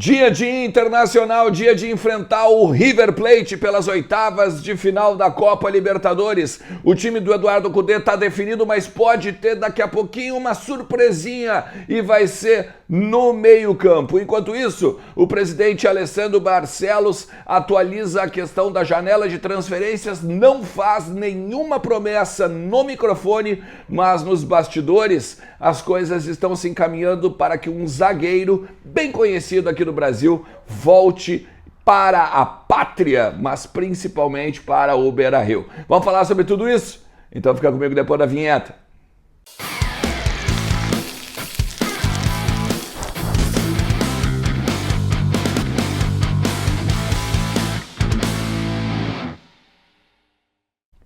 Dia de internacional, dia de enfrentar o River Plate pelas oitavas de final da Copa Libertadores. O time do Eduardo Cudê está definido, mas pode ter daqui a pouquinho uma surpresinha e vai ser no meio-campo. Enquanto isso, o presidente Alessandro Barcelos atualiza a questão da janela de transferências, não faz nenhuma promessa no microfone, mas nos bastidores as coisas estão se encaminhando para que um zagueiro bem conhecido aqui no Brasil volte para a pátria, mas principalmente para o Beira-Rio. Vamos falar sobre tudo isso? Então fica comigo depois da vinheta.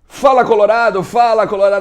Fala Colorado,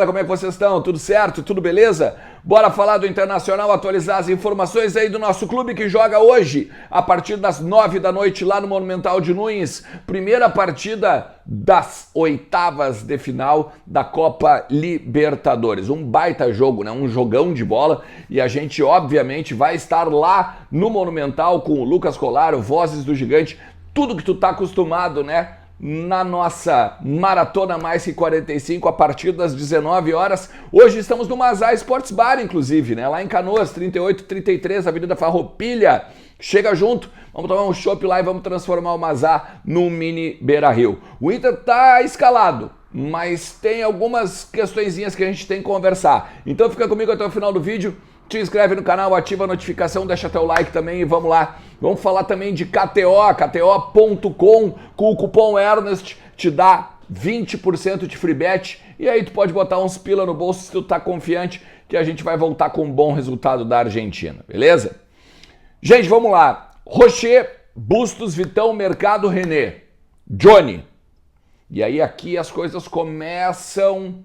como é que vocês estão? Tudo certo? Tudo beleza? Bora falar do Internacional, atualizar as informações aí do nosso clube que joga hoje, a partir das 9 da noite lá no Monumental de Nunes. Primeira partida das oitavas de final da Copa Libertadores. Um baita jogo, né? Um jogão de bola, e a gente obviamente vai estar lá no Monumental com o Lucas Colaro, Vozes do Gigante, tudo que tu tá acostumado, né? Na nossa Maratona Mais que 45, a partir das 19 horas. Hoje estamos no Mazá Sports Bar, inclusive, né? Lá em Canoas, 3833, Avenida Farroupilha. Chega junto, vamos tomar um chopp lá e vamos transformar o Mazá num mini Beira-Rio. O Inter tá escalado, mas tem algumas questõezinhas que a gente tem que conversar. Então fica comigo até o final do vídeo. Te inscreve no canal, ativa a notificação, deixa teu like também e vamos lá. Vamos falar também de KTO.com, com o cupom Ernest te dá 20% de free bet, e aí tu pode botar uns pila no bolso se tu tá confiante que a gente vai voltar com um bom resultado da Argentina, beleza? Gente, vamos lá. Rocher, Bustos, Vitão, Mercado, René, Johnny. E aí aqui as coisas começam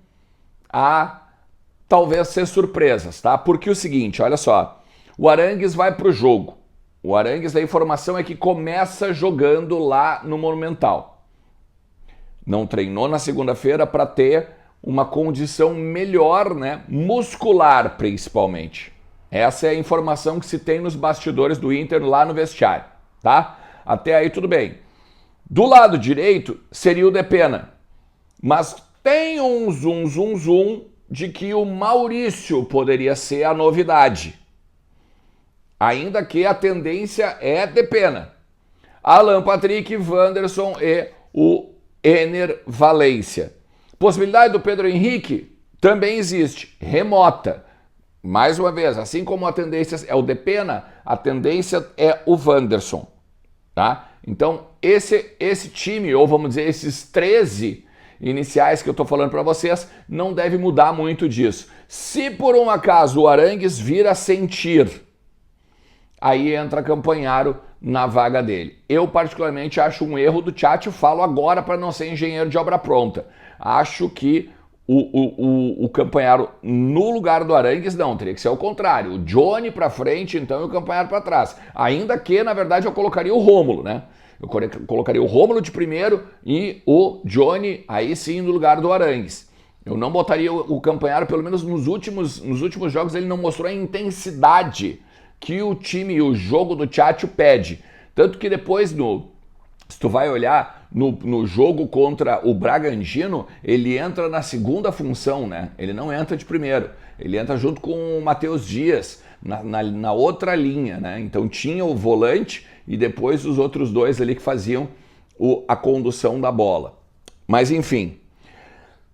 a talvez ser surpresas, tá? Porque o seguinte, olha só, o Arangues vai pro jogo. O Arangues, a informação é que começa jogando lá no Monumental. Não treinou na segunda-feira para ter uma condição melhor, né? Muscular, principalmente. Essa é a informação que se tem nos bastidores do Inter lá no vestiário, tá? Até aí tudo bem. Do lado direito seria o Depena. Mas tem um zoom de que o Maurício poderia ser a novidade. Ainda que a tendência é Depena. Alan Patrick, Wanderson e o Ener Valência. Possibilidade do Pedro Henrique também existe, remota. Mais uma vez, assim como a tendência é o Depena, a tendência é o Wanderson. Tá? Então, esse time, ou vamos dizer, esses 13 iniciais que eu tô falando para vocês, não deve mudar muito disso. Se por um acaso o Arangues vir a sentir, aí entra Campanharo na vaga dele. Eu particularmente acho um erro do Tchatcho, falo agora para não ser engenheiro de obra pronta. Acho que o Campanharo no lugar do Arangues não, teria que ser o contrário. O Johnny para frente, então, e o Campanharo para trás. Ainda que, na verdade, eu colocaria o Rômulo, né? Eu colocaria o Rômulo de primeiro e o Johnny, aí sim, no lugar do Arangues. Eu não botaria o Campanharo, pelo menos nos últimos jogos, ele não mostrou a intensidade que o time e o jogo do Tchatcho pede. Tanto que depois, se tu vai olhar no jogo contra o Bragantino, ele entra na segunda função, né? Ele não entra de primeiro. Ele entra junto com o Matheus Dias, na outra linha, né? Então tinha o volante e depois os outros dois ali que faziam a condução da bola. Mas enfim,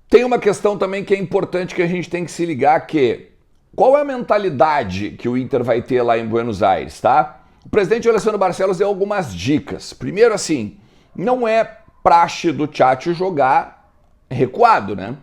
tem uma questão também que é importante que a gente tem que se ligar, que qual é a mentalidade que o Inter vai ter lá em Buenos Aires, tá? O presidente Alessandro Barcelos deu algumas dicas. Primeiro assim, não é praxe do Tchatcho jogar recuado, né?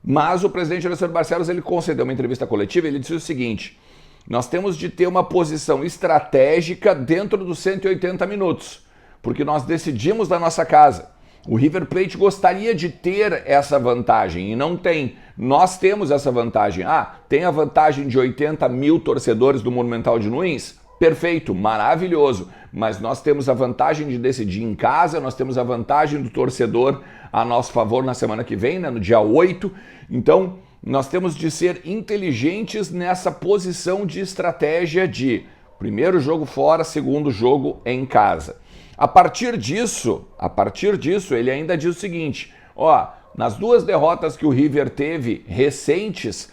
Mas o presidente Alessandro Barcelos, ele concedeu uma entrevista coletiva, ele disse o seguinte: nós temos de ter uma posição estratégica dentro dos 180 minutos, porque nós decidimos da nossa casa. O River Plate gostaria de ter essa vantagem e não tem. Nós temos essa vantagem. Tem a vantagem de 80 mil torcedores do Monumental de Nunes? Perfeito, maravilhoso. Mas nós temos a vantagem de decidir em casa, nós temos a vantagem do torcedor a nosso favor na semana que vem, né, no dia 8. Então, nós temos de ser inteligentes nessa posição de estratégia de Primeiro jogo fora, segundo jogo em casa. A partir disso, ele ainda diz o seguinte, ó, nas 2 derrotas que o River teve recentes,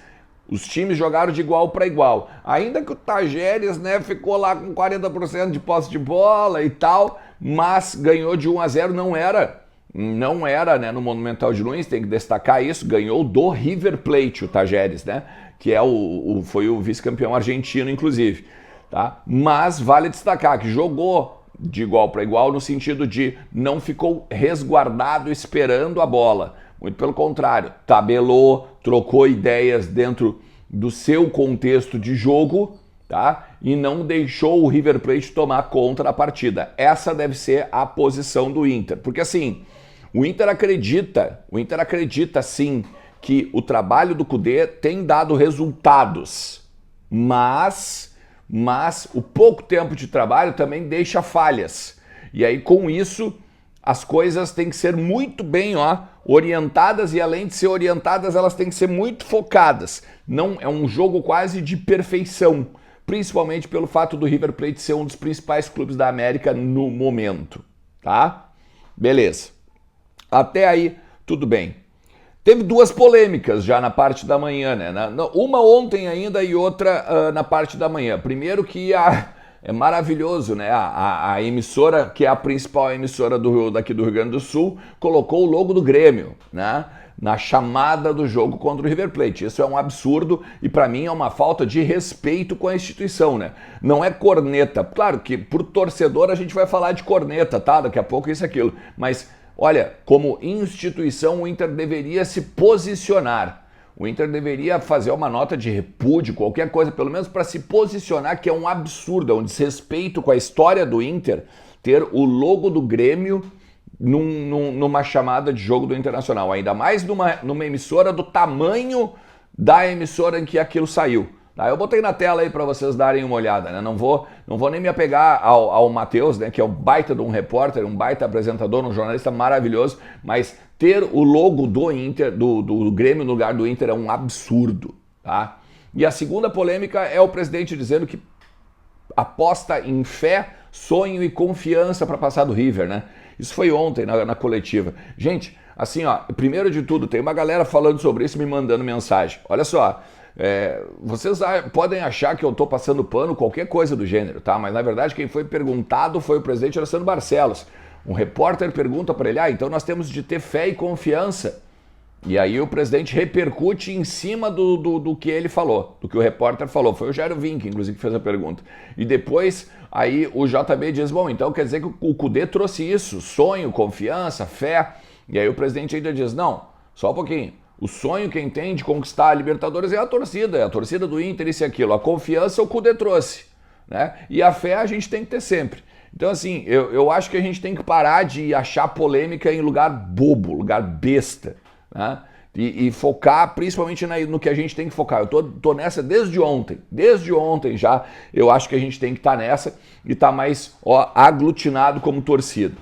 os times jogaram de igual para igual. Ainda que o Tajeres, né, ficou lá com 40% de posse de bola e tal, mas ganhou de 1-0, não era, né, no Monumental de Nunes, tem que destacar isso, ganhou do River Plate, o Tajeres, né, que é foi o vice-campeão argentino, inclusive, tá? Mas vale destacar que jogou de igual para igual no sentido de não ficou resguardado esperando a bola. Muito pelo contrário, tabelou, trocou ideias dentro do seu contexto de jogo, tá? E não deixou o River Plate tomar conta da partida. Essa deve ser a posição do Inter. Porque assim, o Inter acredita sim que o trabalho do Kudê tem dado resultados, mas o pouco tempo de trabalho também deixa falhas. E aí com isso as coisas têm que ser muito bem orientadas e além de ser orientadas elas têm que ser muito focadas. Não é um jogo quase de perfeição, principalmente pelo fato do River Plate ser um dos principais clubes da América no momento, tá? Beleza. Até aí tudo bem. Teve 2 polêmicas já na parte da manhã, né? Uma ontem ainda e outra na parte da manhã. Primeiro que é maravilhoso, né? A emissora, que é a principal emissora daqui do Rio Grande do Sul, colocou o logo do Grêmio, né? Na chamada do jogo contra o River Plate. Isso é um absurdo e para mim é uma falta de respeito com a instituição, né? Não é corneta. Claro que por torcedor a gente vai falar de corneta, tá? Daqui a pouco isso e aquilo. Mas, olha, como instituição o Inter deveria se posicionar. O Inter deveria fazer uma nota de repúdio, qualquer coisa, pelo menos para se posicionar, que é um absurdo, é um desrespeito com a história do Inter ter o logo do Grêmio numa chamada de jogo do Internacional, ainda mais numa emissora do tamanho da emissora em que aquilo saiu. Tá? Eu botei na tela aí para vocês darem uma olhada, né? Não vou nem me apegar ao Matheus, né, que é um baita de um repórter, um baita apresentador, um jornalista maravilhoso, mas ter o logo do Inter, do Grêmio no lugar do Inter é um absurdo, tá? E a segunda polêmica é o presidente dizendo que aposta em fé, sonho e confiança para passar do River, né? Isso foi ontem na coletiva. Gente, assim, ó, primeiro de tudo, tem uma galera falando sobre isso e me mandando mensagem. Olha só, vocês podem achar que eu tô passando pano, qualquer coisa do gênero, tá? Mas na verdade quem foi perguntado foi o presidente Alessandro Barcelos. Um repórter pergunta para ele, então nós temos de ter fé e confiança. E aí o presidente repercute em cima do que ele falou, do que o repórter falou. Foi o Jairo Vinck, inclusive, que fez a pergunta. E depois, aí o JB diz, bom, então quer dizer que o Kudê trouxe isso, sonho, confiança, fé. E aí o presidente ainda diz, não, só um pouquinho. O sonho quem tem de conquistar a Libertadores é a torcida do Inter, isso e aquilo. A confiança o Kudê trouxe, né? E a fé a gente tem que ter sempre. Então, assim, eu acho que a gente tem que parar de achar polêmica em lugar bobo, lugar besta, né? E focar principalmente no que a gente tem que focar. Eu tô nessa desde ontem já, eu acho que a gente tem que estar nessa e estar mais aglutinado como torcida.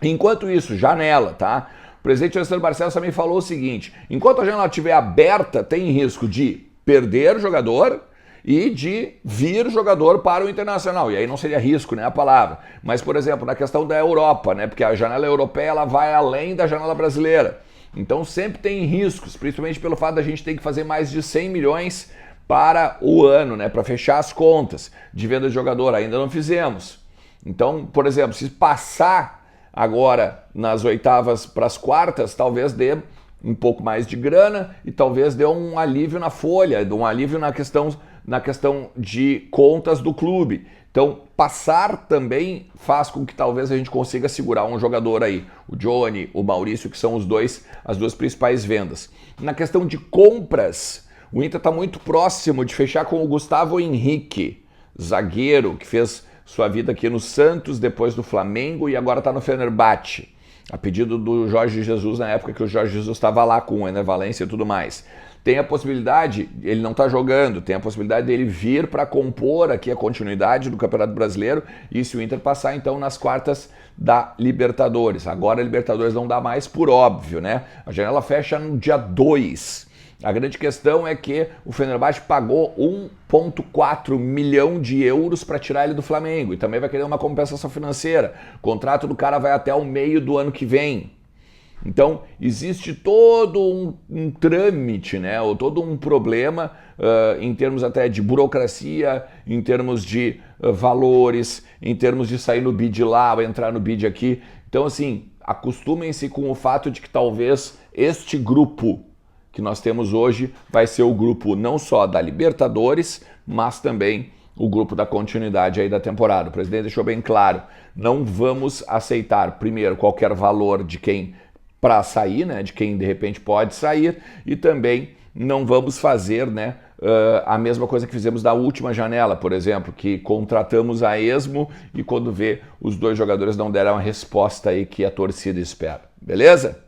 Enquanto isso, janela, tá? O presidente Alessandro Barcelos também falou o seguinte, enquanto a janela estiver aberta, tem risco de perder jogador e de vir jogador para o Internacional. E aí não seria risco, né, a palavra. Mas, por exemplo, na questão da Europa, né, porque a janela europeia ela vai além da janela brasileira. Então sempre tem riscos, principalmente pelo fato da gente ter que fazer mais de 100 milhões para o ano, né, para fechar as contas de venda de jogador. Ainda não fizemos. Então, por exemplo, se passar agora nas oitavas para as quartas, talvez dê um pouco mais de grana e talvez dê um alívio na folha, um alívio na questão de contas do clube. Então, passar também faz com que talvez a gente consiga segurar um jogador aí. O Johnny, o Maurício, que são as duas principais vendas. Na questão de compras, o Inter está muito próximo de fechar com o Gustavo Henrique, zagueiro que fez sua vida aqui no Santos, depois do Flamengo e agora está no Fenerbahçe. A pedido do Jorge Jesus, na época que o Jorge Jesus estava lá com o Ener Valencia e tudo mais. Tem a possibilidade, ele não está jogando, tem a possibilidade dele vir para compor aqui a continuidade do Campeonato Brasileiro e se o Inter passar então nas quartas da Libertadores. Agora a Libertadores não dá mais por óbvio, né? A janela fecha no dia 2. A grande questão é que o Fenerbahçe pagou 1,4 milhão de euros para tirar ele do Flamengo e também vai querer uma compensação financeira. O contrato do cara vai até o meio do ano que vem. Então, existe todo um trâmite, né? Ou todo um problema em termos até de burocracia, em termos de valores, em termos de sair no bid lá, entrar no bid aqui. Então, assim, acostumem-se com o fato de que talvez este grupo que nós temos hoje vai ser o grupo não só da Libertadores, mas também o grupo da continuidade aí da temporada. O presidente deixou bem claro, não vamos aceitar, primeiro, qualquer valor de quem para sair, né, de quem de repente pode sair, e também não vamos fazer, né, a mesma coisa que fizemos da última janela, por exemplo, que contratamos a esmo e quando vê os dois jogadores não deram a resposta aí que a torcida espera, beleza?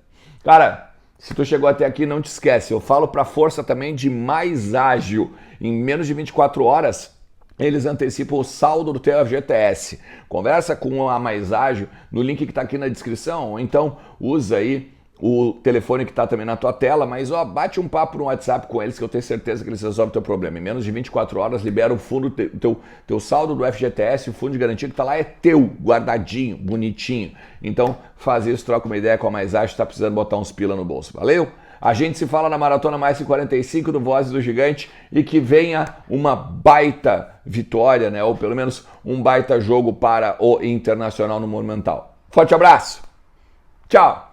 Cara, se tu chegou até aqui, não te esquece, eu falo para força também de Mais Ágil, em menos de 24 horas, eles antecipam o saldo do teu FGTS. Conversa com a Mais Ágil no link que está aqui na descrição, ou então usa aí o telefone que está também na tua tela, mas ó, bate um papo no WhatsApp com eles que eu tenho certeza que eles resolvem o teu problema. Em menos de 24 horas libera o fundo, teu saldo do FGTS, o fundo de garantia que está lá é teu, guardadinho, bonitinho. Então faz isso, troca uma ideia com a Mais Ágil, está precisando botar uns pila no bolso. Valeu? A gente se fala na Maratona Mais 45 do Vozes do Gigante e que venha uma baita vitória, né? Ou pelo menos um baita jogo para o Internacional no Monumental. Forte abraço! Tchau!